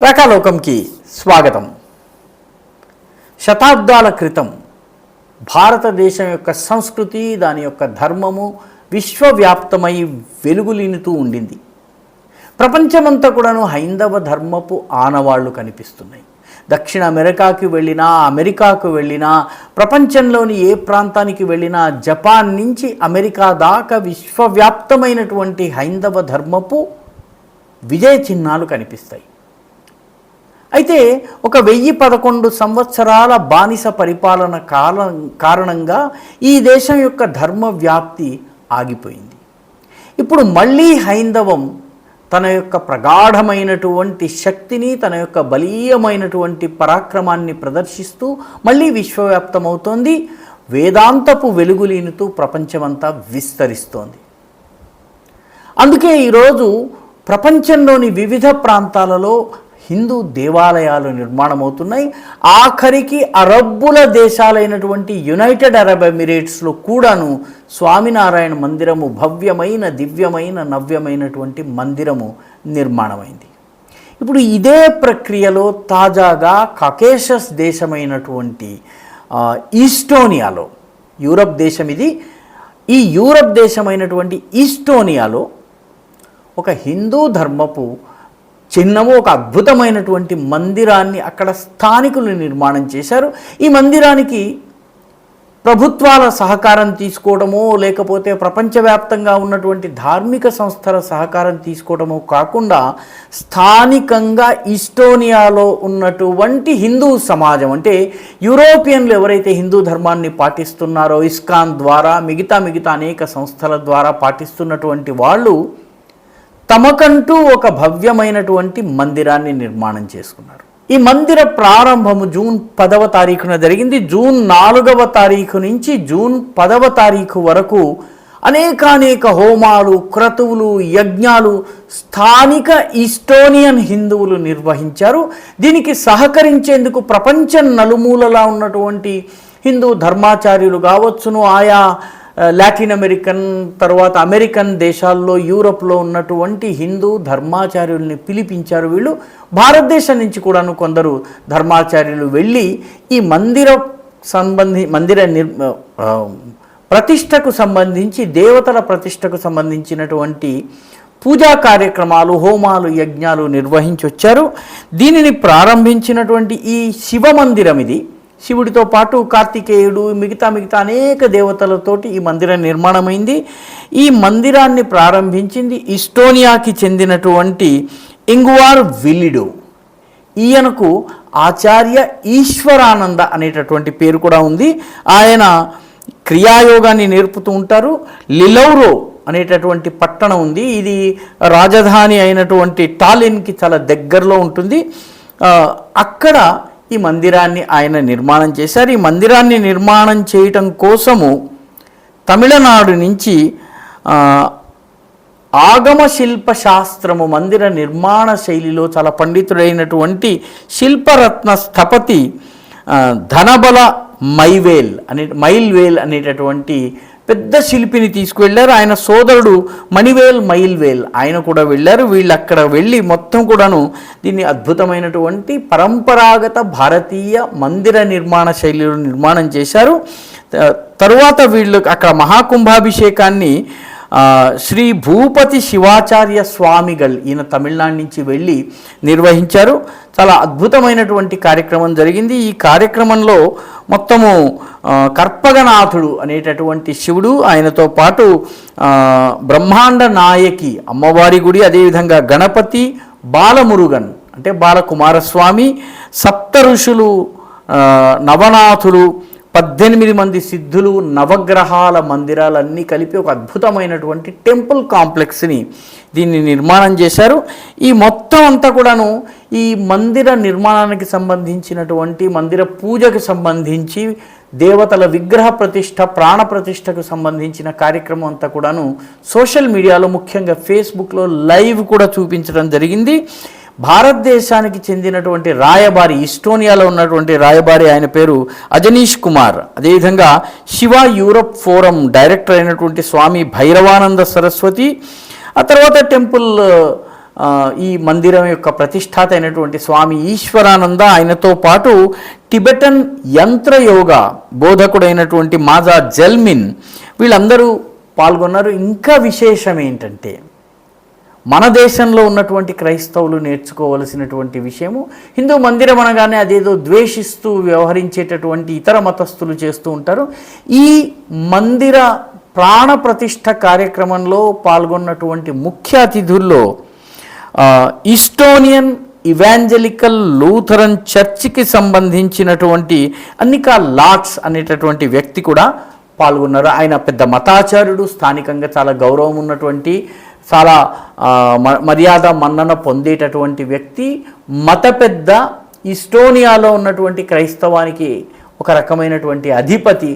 ప్రకాలోకంకి స్వాగతం. శతాబ్దాల క్రితం భారతదేశం యొక్క సంస్కృతి, దాని యొక్క ధర్మము విశ్వవ్యాప్తమై వెలుగులీనుతూ ఉండింది. ప్రపంచమంతా కూడాను హైందవ ధర్మపు ఆనవాళ్లు కనిపిస్తున్నాయి. దక్షిణ అమెరికాకి వెళ్ళినా, అమెరికాకు వెళ్ళినా, ప్రపంచంలోని ఏ ప్రాంతానికి వెళ్ళినా, జపాన్ నుంచి అమెరికా దాకా విశ్వవ్యాప్తమైనటువంటి హైందవ ధర్మపు విజయ చిహ్నాలు కనిపిస్తాయి. అయితే ఒక 1011 సంవత్సరాల బానిస పరిపాలన కారణంగా ఈ దేశం యొక్క ధర్మ వ్యాప్తి ఆగిపోయింది. ఇప్పుడు మళ్ళీ హైందవం తన యొక్క ప్రగాఢమైనటువంటి శక్తిని, తన యొక్క బలీయమైనటువంటి పరాక్రమాన్ని ప్రదర్శిస్తూ మళ్ళీ విశ్వవ్యాప్తమవుతోంది. వేదాంతపు వెలుగులీనుతూ ప్రపంచమంతా విస్తరిస్తోంది. అందుకే ఈరోజు ప్రపంచంలోని వివిధ ప్రాంతాలలో హిందూ దేవాలయాలు నిర్మాణమవుతున్నాయి. ఆఖరికి అరబ్బుల దేశాలైనటువంటి యునైటెడ్ అరబ్ ఎమిరేట్స్లో కూడాను స్వామినారాయణ మందిరము, భవ్యమైన దివ్యమైన నవ్యమైనటువంటి మందిరము నిర్మాణమైంది. ఇప్పుడు ఇదే ప్రక్రియలో తాజాగా కాకేషస్ దేశమైనటువంటి ఈస్టోనియాలో, యూరప్ దేశం ఇది, ఈ యూరప్ దేశమైనటువంటి ఈస్టోనియాలో ఒక హిందూ ధర్మపు చిహ్నము, ఒక అద్భుతమైనటువంటి మందిరాన్ని అక్కడ స్థానికులు నిర్మాణం చేశారు. ఈ మందిరానికి ప్రభుత్వాల సహకారం తీసుకోవడమో, లేకపోతే ప్రపంచవ్యాప్తంగా ఉన్నటువంటి ధార్మిక సంస్థల సహకారం తీసుకోవడమో కాకుండా స్థానికంగా ఈస్టోనియాలో ఉన్నటువంటి హిందూ సమాజం, అంటే యూరోపియన్లు ఎవరైతే హిందూ ధర్మాన్ని పాటిస్తున్నారో, ఇస్కాన్ ద్వారా మిగతా అనేక సంస్థల ద్వారా పాటిస్తున్నటువంటి వాళ్ళు తమకంటూ ఒక భవ్యమైనటువంటి మందిరాన్ని నిర్మాణం చేసుకున్నారు. ఈ మందిర ప్రారంభము జూన్ 10వ తారీఖున జరిగింది. జూన్ 4వ తారీఖు నుంచి జూన్ 10వ తారీఖు వరకు అనేక హోమాలు, క్రతువులు, యజ్ఞాలు స్థానిక ఈస్టోనియన్ హిందువులు నిర్వహించారు. దీనికి సహకరించేందుకు ప్రపంచం నలుమూలలా ఉన్నటువంటి హిందూ ధర్మాచార్యులు కావచ్చును, ఆయా లాటిన్ అమెరికన్, తర్వాత అమెరికన్ దేశాల్లో, యూరోప్లో ఉన్నటువంటి హిందూ ధర్మాచార్యుల్ని పిలిపించారు. వీళ్ళు భారతదేశం నుంచి కూడాను కొందరు ధర్మాచార్యులు వెళ్ళి ఈ మందిర ప్రతిష్టకు సంబంధించి, దేవతల ప్రతిష్టకు సంబంధించినటువంటి పూజా కార్యక్రమాలు, హోమాలు, యజ్ఞాలు నిర్వహించి వచ్చారు. దీనిని ప్రారంభించినటువంటి ఈ శివ మందిరం, ఇది శివుడితో పాటు కార్తికేయుడు, మిగతా అనేక దేవతలతోటి ఈ మందిరం నిర్మాణమైంది. ఈ మందిరాన్ని ప్రారంభించింది ఈస్టోనియాకి చెందినటువంటి ఇంగువార్ విలిడో. ఈయనకు ఆచార్య ఈశ్వరానంద అనేటటువంటి పేరు కూడా ఉంది. ఆయన క్రియాయోగాన్ని నేర్పుతూ ఉంటారు. లిలౌరో అనేటటువంటి పట్టణం ఉంది. ఇది రాజధాని అయినటువంటి టాలిన్కి చాలా దగ్గరలో ఉంటుంది. అక్కడ ఈ మందిరాన్ని ఆయన నిర్మాణం చేశారు. ఈ మందిరాన్ని నిర్మాణం చేయటం కోసము తమిళనాడు నుంచి ఆగమ శిల్ప శాస్త్రము, మందిర నిర్మాణ శైలిలో చాలా పండితుడైనటువంటి శిల్పరత్న స్థపతి ధనబల మైల్వేల్ అనేటటువంటి పెద్ద శిల్పిని తీసుకువెళ్ళారు. ఆయన సోదరుడు మణివేల్ మైల్వేల్ ఆయన కూడా వెళ్ళారు. వీళ్ళు అక్కడ వెళ్ళి మొత్తం కూడాను దీన్ని అద్భుతమైనటువంటి పరంపరాగత భారతీయ మందిర నిర్మాణ శైలిలో నిర్మాణం చేశారు. తరువాత వీళ్ళు అక్కడ మహాకుంభాభిషేకాన్ని శ్రీ భూపతి శివాచార్య స్వామిగల్, ఈయన తమిళనాడు నుంచి వెళ్ళి నిర్వహించారు. చాలా అద్భుతమైనటువంటి కార్యక్రమం జరిగింది. ఈ కార్యక్రమంలో మొత్తము కర్పగనాథుడు అనేటటువంటి శివుడు, ఆయనతో పాటు బ్రహ్మాండ నాయకి అమ్మవారి గుడి, అదేవిధంగా గణపతి, బాలమురుగన్ అంటే బాలకుమారస్వామి, సప్త ఋషులు, నవనాథులు, 18 మంది సిద్ధులు, నవగ్రహాల మందిరాలన్నీ కలిపి ఒక అద్భుతమైనటువంటి టెంపుల్ కాంప్లెక్స్ని దీన్ని నిర్మాణం చేశారు. ఈ మొత్తం అంతా కూడాను ఈ మందిర నిర్మాణానికి సంబంధించినటువంటి, మందిర పూజకు సంబంధించి, దేవతల విగ్రహ ప్రతిష్ఠ, ప్రాణ ప్రతిష్టకు సంబంధించిన కార్యక్రమం అంతా కూడాను సోషల్ మీడియాలో, ముఖ్యంగా ఫేస్బుక్లో లైవ్ కూడా చూపించడం జరిగింది. భారతదేశానికి చెందినటువంటి రాయబారి, ఈస్టోనియాలో ఉన్నటువంటి రాయబారి, ఆయన పేరు అజనీష్ కుమార్, అదేవిధంగా శివ యూరప్ ఫోరం డైరెక్టర్ అయినటువంటి స్వామి భైరవానంద సరస్వతి, ఆ తర్వాత టెంపుల్ ఈ మందిరం యొక్క ప్రతిష్టాత అయినటువంటి స్వామి ఈశ్వరానంద, ఆయనతో పాటు టిబెటన్ యంత్రయోగ బోధకుడైనటువంటి మాజా జెల్మిన్, వీళ్ళందరూ పాల్గొన్నారు. ఇంకా విశేషం ఏంటంటే, మన దేశంలో ఉన్నటువంటి క్రైస్తవులు నేర్చుకోవలసినటువంటి విషయము, హిందూ మందిరం అనగానే అదేదో ద్వేషిస్తూ వ్యవహరించేటటువంటి ఇతర మతస్థులు చేస్తూ ఉంటారు. ఈ మందిర ప్రాణ ప్రతిష్ఠ కార్యక్రమంలో పాల్గొన్నటువంటి ముఖ్య అతిథుల్లో ఈస్టోనియన్ ఇవాంజలికల్ లూథరన్ చర్చికి సంబంధించినటువంటి అన్నికా లాట్స్ అనేటటువంటి వ్యక్తి కూడా పాల్గొన్నారు. ఆయన పెద్ద మతాచార్యుడు, స్థానికంగా చాలా గౌరవం ఉన్నటువంటి, చాలా మర్యాద మన్నన పొందేటటువంటి వ్యక్తి, మత పెద్ద, ఈస్టోనియాలో ఉన్నటువంటి క్రైస్తవానికి ఒక రకమైనటువంటి అధిపతి.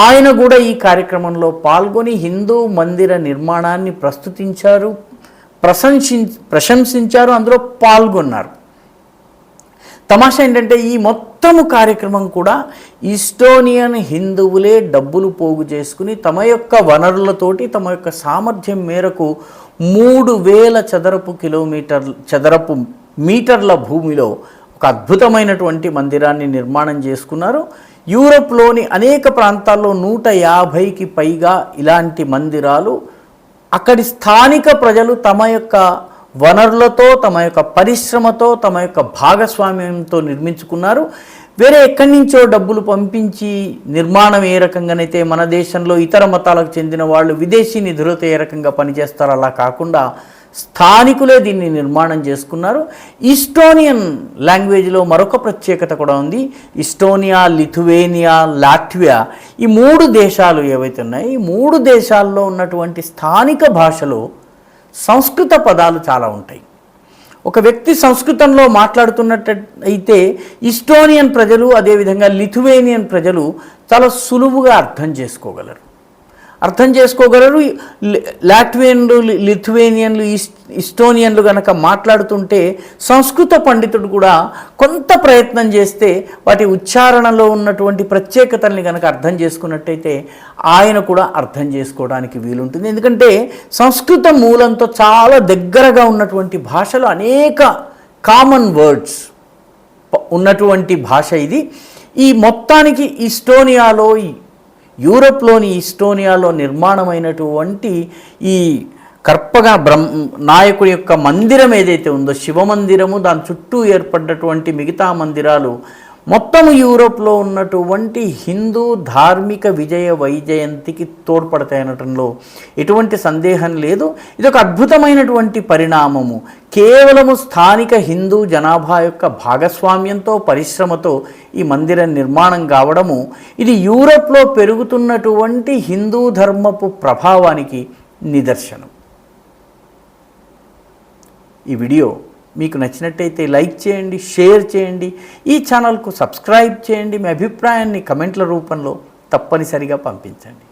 ఆయన కూడా ఈ కార్యక్రమంలో పాల్గొని హిందూ మందిర నిర్మాణాన్ని ప్రస్తుతించారు, ప్రశంసించారు, అందులో పాల్గొన్నారు. తమాషా ఏంటంటే, ఈ మొత్తము కార్యక్రమం కూడా ఈస్టోనియన్ హిందువులే డబ్బులు పోగు చేసుకుని తమ యొక్క వనరులతోటి, తమ యొక్క సామర్థ్యం మేరకు 3000 చదరపు మీటర్ల భూమిలో ఒక అద్భుతమైనటువంటి మందిరాన్ని నిర్మాణం చేసుకున్నారు. యూరోప్లోని అనేక ప్రాంతాల్లో 150కి పైగా ఇలాంటి మందిరాలు అక్కడి స్థానిక ప్రజలు తమ యొక్క వనరులతో, తమ యొక్క పరిశ్రమతో, తమ యొక్క భాగస్వామ్యంతో నిర్మించుకున్నారు. వేరే ఎక్కడి నుంచో డబ్బులు పంపించి నిర్మాణం ఏ రకంగానైతే మన దేశంలో ఇతర మతాలకు చెందిన వాళ్ళు విదేశీ నిధులతో ఏ రకంగా పనిచేస్తారో అలా కాకుండా స్థానికులే దీన్ని నిర్మాణం చేసుకున్నారు. ఈస్టోనియన్ లాంగ్వేజ్లో మరొక ప్రత్యేకత కూడా ఉంది. ఈస్టోనియా, లిథువేనియా, లాట్వియా, ఈ 3 దేశాలు ఏవైతే ఉన్నాయో, ఈ 3 దేశాల్లో ఉన్నటువంటి స్థానిక భాషలో సంస్కృత పదాలు చాలా ఉంటాయి. ఒక వ్యక్తి సంస్కృతంలో మాట్లాడుతున్నట్టయితే ఈస్టోనియన్ ప్రజలు, అదేవిధంగా లిథువేనియన్ ప్రజలు చాలా సులువుగా అర్థం చేసుకోగలరు. లాట్వియన్లు, లిథువేనియన్లు, ఈస్టోనియన్లు కనుక మాట్లాడుతుంటే సంస్కృత పండితుడు కూడా కొంత ప్రయత్నం చేస్తే వాటి ఉచ్చారణలో ఉన్నటువంటి ప్రత్యేకతల్ని కనుక అర్థం చేసుకున్నట్టయితే ఆయన కూడా అర్థం చేసుకోవడానికి వీలుంటుంది. ఎందుకంటే సంస్కృత మూలంతో చాలా దగ్గరగా ఉన్నటువంటి భాషలో అనేక కామన్ వర్డ్స్ ఉన్నటువంటి భాష ఇది. ఈ మొత్తానికి ఈస్టోనియాలో, యూరోప్లోని ఈస్టోనియాలో నిర్మాణమైనటువంటి ఈ కర్పగా నాయకుడి యొక్క మందిరం ఏదైతే ఉందో, శివ మందిరము, దాని చుట్టూ ఏర్పడ్డటువంటి మిగతా మందిరాలు మొత్తం యూరోప్లో ఉన్నటువంటి హిందూ ధార్మిక విజయ వైజయంతికి తోడ్పడతాయనటంలో ఎటువంటి సందేహం లేదు. ఇది ఒక అద్భుతమైనటువంటి పరిణామము. కేవలము స్థానిక హిందూ జనాభా యొక్క భాగస్వామ్యంతో, పరిశ్రమతో ఈ మందిర నిర్మాణం కావడము, ఇది యూరోప్లో పెరుగుతున్నటువంటి హిందూ ధర్మపు ప్రభావానికి నిదర్శనం. ఈ వీడియో మీకు నచ్చినట్టయితే లైక్ చేయండి, షేర్ చేయండి, ఈ ఛానల్కు సబ్స్క్రైబ్ చేయండి. మీ అభిప్రాయాన్ని కమెంట్ల రూపంలో తప్పనిసరిగా పంపించండి.